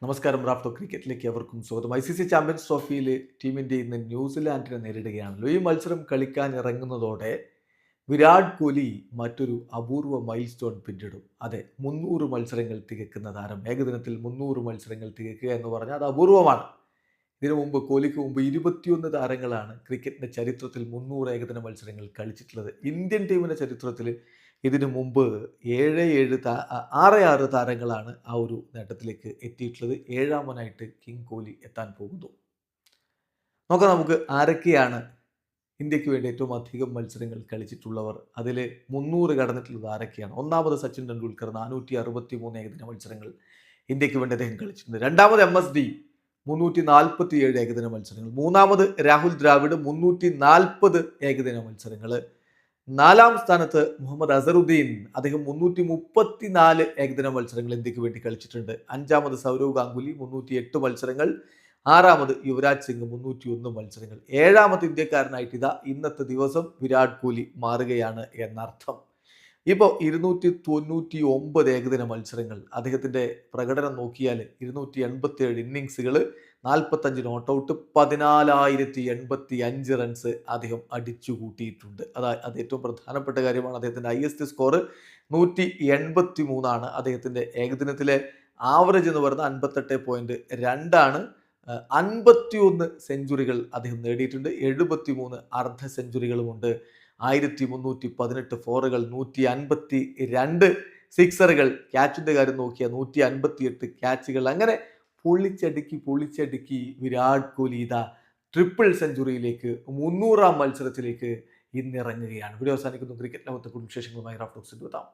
നമസ്കാരം. റാഫ്റ്റോ ക്രിക്കറ്റിലേക്ക് അവർക്കും സ്വാഗതം. ICC ചാമ്പ്യൻസ് ട്രോഫിയിൽ ടീം ഇന്ത്യ ഇന്ന് ന്യൂസിലാൻഡിനെ നേരിടുകയാണല്ലോ. ഈ മത്സരം കളിക്കാൻ ഇറങ്ങുന്നതോടെ വിരാട് കോഹ്ലി മറ്റൊരു അപൂർവ മൈൽ സ്റ്റോൺ പിന്നിടും. അതെ, 300 മത്സരങ്ങൾ തികക്കുന്ന താരം. ഏകദിനത്തിൽ 300 മത്സരങ്ങൾ തികക്കുക എന്ന് പറഞ്ഞാൽ അത് അപൂർവമാണ്. ഇതിനു മുമ്പ് കോഹ്ലിക്ക് മുമ്പ് 21 താരങ്ങളാണ് ക്രിക്കറ്റിന്റെ ചരിത്രത്തിൽ 300 ഏകദിന മത്സരങ്ങൾ കളിച്ചിട്ടുള്ളത്. ഇന്ത്യൻ ടീമിന്റെ ചരിത്രത്തിൽ ഇതിനു മുമ്പ് 6 താരങ്ങളാണ് ആ ഒരു നേട്ടത്തിലേക്ക് എത്തിയിട്ടുള്ളത്. ഏഴാമനായിട്ട് കിങ് കോഹ്ലി എത്താൻ പോകുന്നു. നോക്കാം നമുക്ക് ആരൊക്കെയാണ് ഇന്ത്യക്ക് വേണ്ടി ഏറ്റവും അധികം മത്സരങ്ങൾ കളിച്ചിട്ടുള്ളവർ. അതിൽ 300 കടന്നിട്ടുള്ളത് ആരൊക്കെയാണ്? ഒന്നാമത് സച്ചിൻ ടെണ്ടുൽക്കർ 463 ഏകദിന മത്സരങ്ങൾ ഇന്ത്യക്ക് വേണ്ടി അദ്ദേഹം കളിച്ചിട്ടുണ്ട്. രണ്ടാമത് MSD 347 ഏകദിന മത്സരങ്ങൾ. മൂന്നാമത് രാഹുൽ ദ്രാവിഡ് 340 ഏകദിന മത്സരങ്ങൾ. നാലാം സ്ഥാനത്ത് മുഹമ്മദ് അസറുദ്ദീൻ, അദ്ദേഹം 334 ഏകദിന മത്സരങ്ങൾ ഇന്ത്യക്ക് വേണ്ടി കളിച്ചിട്ടുണ്ട്. അഞ്ചാമത് സൗരവ് ഗാംഗുലി 308 മത്സരങ്ങൾ. ആറാമത് യുവരാജ് സിംഗ് 301 മത്സരങ്ങൾ. ഏഴാമത്തെ ഇന്ത്യക്കാരനായിട്ട് ഇന്നത്തെ ദിവസം വിരാട് കോഹ്ലി മാറുകയാണ് എന്നർത്ഥം. ഇപ്പോൾ 299 ഏകദിന മത്സരങ്ങൾ, അദ്ദേഹത്തിൻ്റെ പ്രകടനം നോക്കിയാൽ 287 ഇന്നിങ്സുകൾ, 45 നോട്ട് ഔട്ട്, 14,085 റൺസ് അദ്ദേഹം അടിച്ചു കൂട്ടിയിട്ടുണ്ട്. അത് ഏറ്റവും പ്രധാനപ്പെട്ട കാര്യമാണ്. അദ്ദേഹത്തിൻ്റെ ഹയസ്റ്റ് സ്കോർ 183 അദ്ദേഹത്തിൻ്റെ ഏകദിനത്തിലെ ആവറേജ് എന്ന് പറയുന്നത് 58.2 51 സെഞ്ചുറികൾ അദ്ദേഹം നേടിയിട്ടുണ്ട്. 73 അർദ്ധ സെഞ്ചുറികളുമുണ്ട്. 1318 ഫോറുകൾ, 152 സിക്സറുകൾ. ക്യാച്ചിൻ്റെ കാര്യം നോക്കിയാൽ 158 ക്യാച്ചുകൾ. അങ്ങനെ പൊളിച്ചടുക്കി വിരാട് കോഹ്ലി ട്രിപ്പിൾ സെഞ്ചുറിയിലേക്ക് 300-ാം മത്സരത്തിലേക്ക് ഇന്നിറങ്ങുകയാണ്. വീഡിയോ അവസാനിക്കുന്നു. ക്രിക്കറ്റ് ലോകത്തെ കുടുംബ വിശേഷങ്ങളുമായി റാഫ്റ്റോക്സിൽ എത്താം.